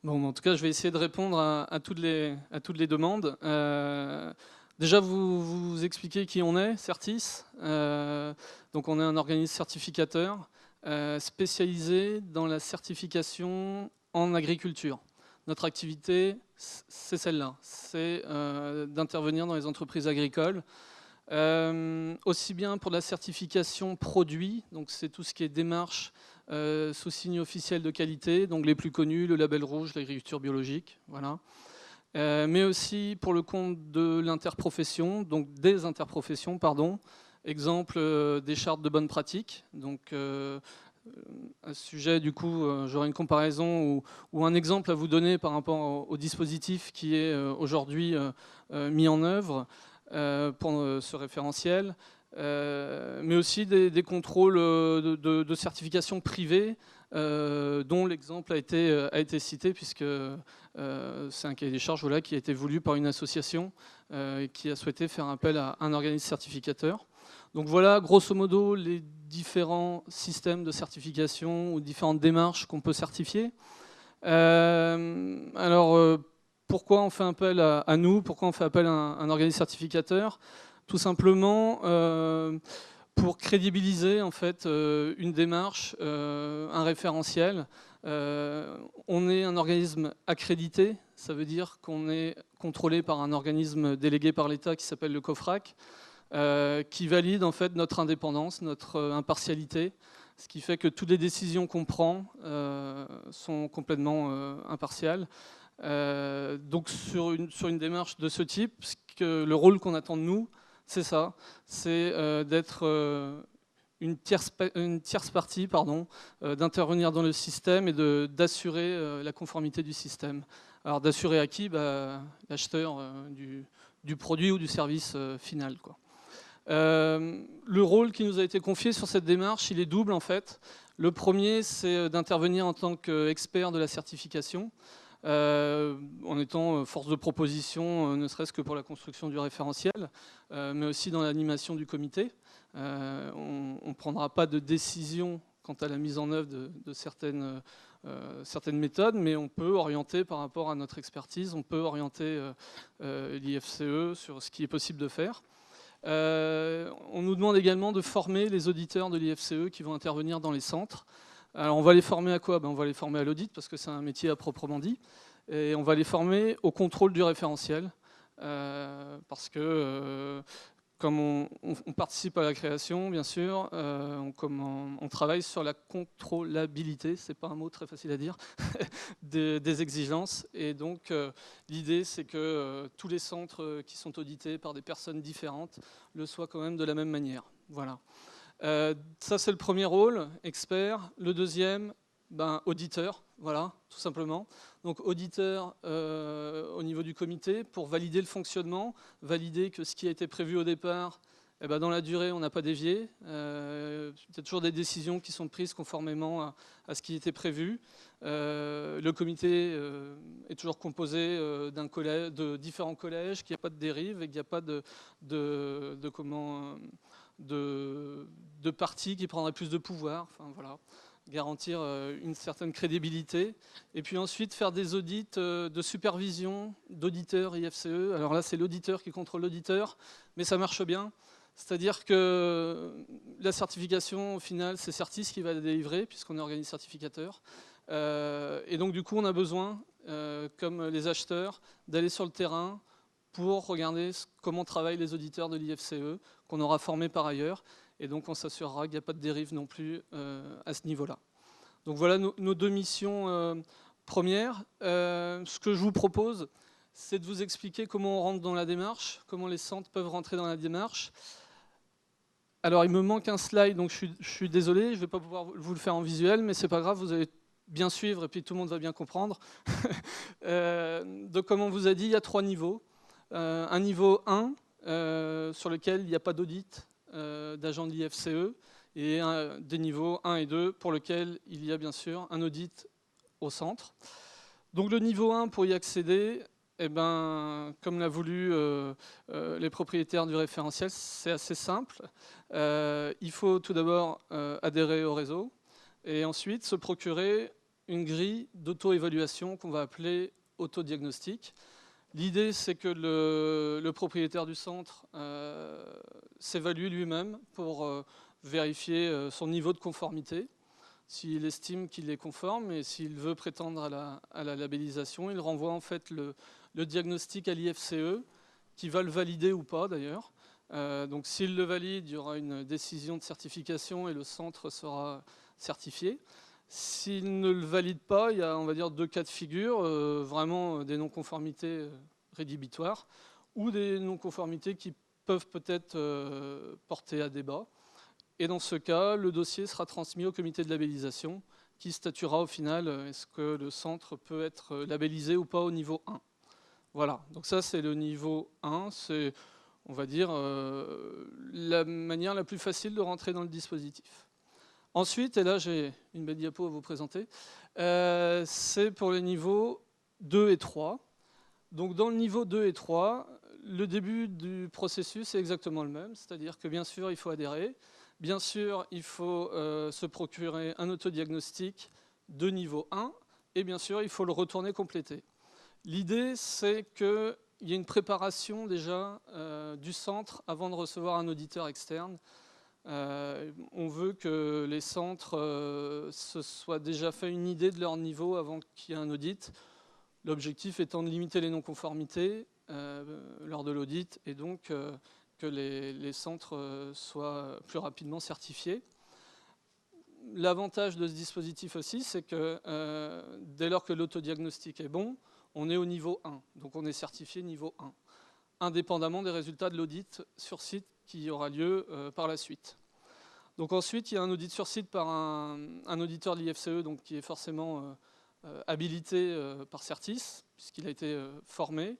Bon, en tout cas, je vais essayer de répondre à toutes les demandes. Déjà, vous expliquer qui on est, Certis. Donc, on est un organisme certificateur spécialisé dans la certification en agriculture. Notre activité, c'est celle-là, c'est d'intervenir dans les entreprises agricoles, aussi bien pour la certification produit, donc c'est tout ce qui est démarche sous signe officiel de qualité, donc les plus connus, le label rouge, l'agriculture biologique, voilà. Mais aussi pour le compte de l'interprofession, donc des interprofessions, pardon. Exemple, des chartes de bonne pratique. Donc, à ce sujet, du coup, j'aurai une comparaison ou un exemple à vous donner par rapport au dispositif qui est aujourd'hui mis en œuvre pour ce référentiel. Mais aussi des contrôles de certification privée, dont l'exemple a été cité, puisque c'est un cahier des charges voilà, qui a été voulu par une association qui a souhaité faire appel à un organisme certificateur. Donc voilà, grosso modo, les différents systèmes de certification ou différentes démarches qu'on peut certifier. Alors, pourquoi on fait appel à nous? Pourquoi on fait appel à un organisme certificateur? Tout simplement pour crédibiliser en fait une démarche, un référentiel. On est un organisme accrédité, ça veut dire qu'on est contrôlé par un organisme délégué par l'État qui s'appelle le COFRAC, qui valide en fait notre indépendance, notre impartialité, ce qui fait que toutes les décisions qu'on prend sont complètement impartiales. Donc sur une démarche de ce type, le rôle qu'on attend de nous, c'est ça, c'est d'être une tierce partie, d'intervenir dans le système et d'assurer la conformité du système. Alors d'assurer à qui? L'acheteur du produit ou du service final, quoi. Le rôle qui nous a été confié sur cette démarche, il est double en fait. Le premier, c'est d'intervenir en tant qu'expert de la certification, en étant force de proposition, ne serait-ce que pour la construction du référentiel, mais aussi dans l'animation du comité. On ne prendra pas de décision quant à la mise en œuvre de certaines méthodes, mais on peut orienter par rapport à notre expertise, on peut orienter l'IFCE sur ce qui est possible de faire. On nous demande également de former les auditeurs de l'IFCE qui vont intervenir dans les centres. Alors on va les former à quoi? On va les former à l'audit parce que c'est un métier à proprement dit. Et on va les former au contrôle du référentiel. Parce que comme on participe à la création, bien sûr, on travaille sur la contrôlabilité, c'est pas un mot très facile à dire, des exigences. Et donc, l'idée, c'est que tous les centres qui sont audités par des personnes différentes le soient quand même de la même manière. Voilà. Ça, c'est le premier rôle, expert. Le deuxième, auditeur, voilà, tout simplement. Donc auditeur au niveau du comité pour valider le fonctionnement, valider que ce qui a été prévu au départ, dans la durée, on n'a pas dévié. Il y a toujours des décisions qui sont prises conformément à ce qui était prévu. Le comité est toujours composé de différents collèges, qu'il n'y a pas de dérive et qu'il n'y a pas de parti qui prendrait plus de pouvoir. Enfin, voilà. Garantir une certaine crédibilité, et puis ensuite faire des audits de supervision d'auditeurs IFCE. Alors là, c'est l'auditeur qui contrôle l'auditeur, mais ça marche bien. C'est-à-dire que la certification, au final, c'est Certis qui va la délivrer, puisqu'on est organisme certificateur. Et donc, du coup, on a besoin, comme les acheteurs, d'aller sur le terrain pour regarder comment travaillent les auditeurs de l'IFCE, qu'on aura formés par ailleurs. Et donc, on s'assurera qu'il n'y a pas de dérive non plus à ce niveau-là. Donc voilà nos deux missions premières. Ce que je vous propose, c'est de vous expliquer comment on rentre dans la démarche, comment les centres peuvent rentrer dans la démarche. Alors, il me manque un slide, donc je suis désolé, je ne vais pas pouvoir vous le faire en visuel, mais ce n'est pas grave, vous allez bien suivre et puis tout le monde va bien comprendre. Donc, comme on vous a dit, il y a 3 niveaux. Un niveau 1, sur lequel il n'y a pas d'audit d'agents de l'IFCE, et des niveaux 1 et 2 pour lesquels il y a bien sûr un audit au centre. Donc le niveau 1, pour y accéder, comme l'a voulu les propriétaires du référentiel, c'est assez simple. Il faut tout d'abord adhérer au réseau et ensuite se procurer une grille d'auto-évaluation qu'on va appeler autodiagnostic. L'idée, c'est que le propriétaire du centre s'évalue lui-même pour vérifier son niveau de conformité. S'il estime qu'il est conforme et s'il veut prétendre à la labellisation, il renvoie en fait le diagnostic à l'IFCE, qui va le valider ou pas d'ailleurs. Donc s'il le valide, il y aura une décision de certification et le centre sera certifié. S'il ne le valide pas, il y a, on va dire, 2 cas de figure, vraiment des non-conformités rédhibitoires ou des non-conformités qui peuvent peut-être porter à débat. Et dans ce cas, le dossier sera transmis au comité de labellisation qui statuera au final est-ce que le centre peut être labellisé ou pas au niveau 1. Voilà, donc ça c'est le niveau 1, c'est, on va dire, la manière la plus facile de rentrer dans le dispositif. Ensuite, et là j'ai une belle diapo à vous présenter, c'est pour les niveaux 2 et 3. Donc dans le niveau 2 et 3, le début du processus est exactement le même, c'est-à-dire que bien sûr il faut adhérer, bien sûr il faut se procurer un autodiagnostic de niveau 1, et bien sûr il faut le retourner compléter. L'idée c'est qu'il y ait une préparation déjà du centre avant de recevoir un auditeur externe. On veut que les centres se soient déjà fait une idée de leur niveau avant qu'il y ait un audit. L'objectif étant de limiter les non-conformités lors de l'audit et donc que les centres soient plus rapidement certifiés. L'avantage de ce dispositif aussi, c'est que dès lors que l'autodiagnostic est bon, on est au niveau 1, donc on est certifié niveau 1, indépendamment des résultats de l'audit sur site qui aura lieu par la suite. Donc ensuite, il y a un audit sur site par un auditeur de l'IFCE, donc qui est forcément habilité par Certis, puisqu'il a été formé,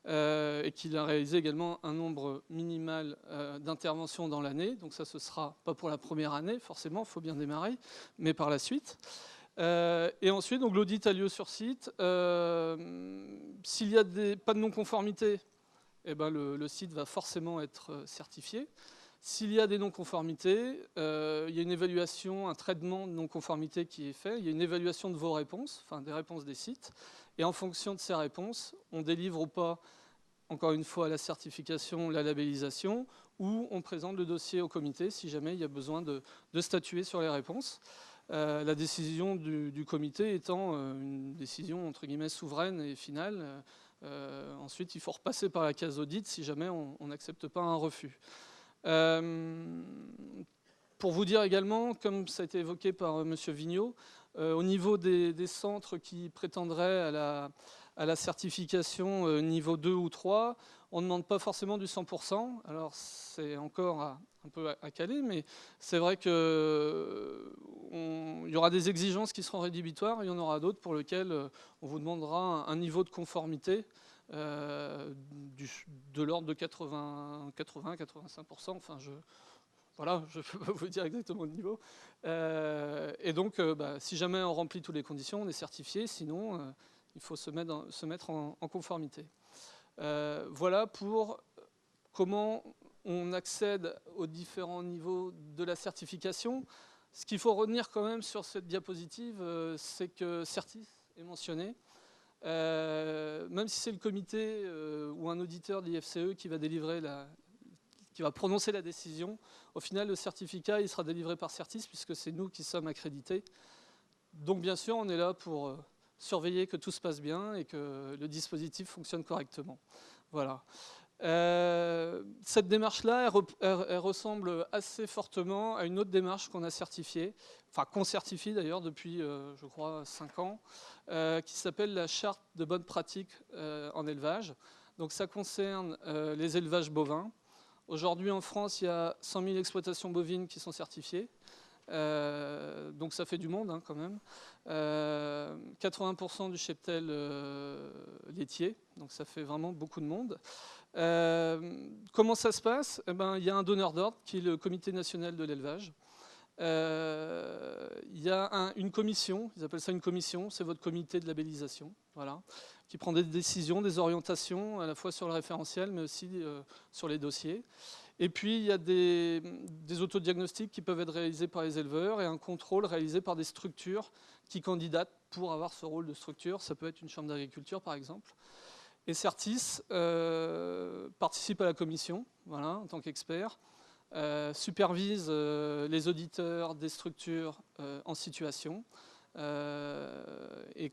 et qu'il a réalisé également un nombre minimal d'interventions dans l'année. Donc ça, ce ne sera pas pour la première année, forcément, il faut bien démarrer, mais par la suite. Et ensuite, donc l'audit a lieu sur site. S'il n'y a pas de non-conformité, eh ben, le site va forcément être certifié. S'il y a des non-conformités, il y a une évaluation, un traitement de non-conformité qui est fait. Il y a une évaluation de vos réponses, enfin des réponses des sites. Et en fonction de ces réponses, on délivre ou pas, encore une fois, la certification, la labellisation, ou on présente le dossier au comité si jamais il y a besoin de statuer sur les réponses. La décision du comité étant une décision entre guillemets souveraine et finale. Ensuite, il faut repasser par la case audit si jamais on n'accepte pas un refus. Pour vous dire également, comme ça a été évoqué par M. Vigneault, au niveau des centres qui prétendraient à la certification niveau 2 ou 3, on ne demande pas forcément du 100%. Alors c'est encore un peu à caler, mais c'est vrai qu'il y aura des exigences qui seront rédhibitoires, il y en aura d'autres pour lesquelles on vous demandera un niveau de conformité de l'ordre de 80-85%. Enfin, voilà, je ne peux pas vous dire exactement le niveau. Et donc, si jamais on remplit toutes les conditions, on est certifié. Sinon, il faut se mettre en conformité. Voilà pour comment on accède aux différents niveaux de la certification. Ce qu'il faut retenir quand même sur cette diapositive, c'est que Certis est mentionné. Même si c'est le comité ou un auditeur de l'IFCE qui va délivrer qui va prononcer la décision, au final le certificat il sera délivré par Certis puisque c'est nous qui sommes accrédités. Donc bien sûr on est là pour surveiller que tout se passe bien et que le dispositif fonctionne correctement. Voilà. Cette démarche-là, elle ressemble assez fortement à une autre démarche qu'on a certifiée, enfin qu'on certifie d'ailleurs depuis, je crois, 5 ans, qui s'appelle la charte de bonnes pratiques en élevage. Donc ça concerne les élevages bovins. Aujourd'hui en France, il y a 100 000 exploitations bovines qui sont certifiées. Donc ça fait du monde quand même. 80% du cheptel laitier, donc ça fait vraiment beaucoup de monde. Comment ça se passe ? Eh ben, il y a un donneur d'ordre qui est le Comité national de l'élevage Il y a une commission, ils appellent ça une commission, c'est votre comité de labellisation, voilà, qui prend des décisions, des orientations, à la fois sur le référentiel, mais aussi sur les dossiers. Et puis, il y a des autodiagnostics qui peuvent être réalisés par les éleveurs et un contrôle réalisé par des structures qui candidatent pour avoir ce rôle de structure. Ça peut être une chambre d'agriculture, par exemple. Et Certis participe à la commission, voilà, en tant qu'expert, supervise les auditeurs des structures en situation et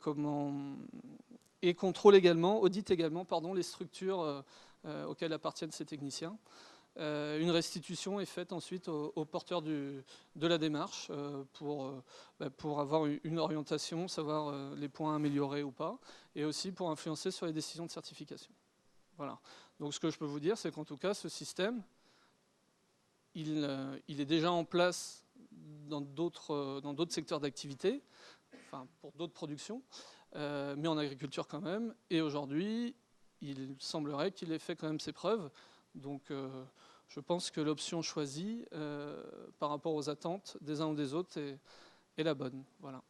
contrôle également, audite également, pardon, les structures auxquelles appartiennent ces techniciens. Une restitution est faite ensuite aux porteurs de la démarche pour avoir une orientation, savoir les points améliorés ou pas, et aussi pour influencer sur les décisions de certification. Voilà. Donc ce que je peux vous dire, c'est qu'en tout cas, ce système, il est déjà en place dans d'autres secteurs d'activité, enfin pour d'autres productions, mais en agriculture quand même. Et aujourd'hui, il semblerait qu'il ait fait quand même ses preuves. Donc je pense que l'option choisie par rapport aux attentes des uns ou des autres est la bonne. Voilà.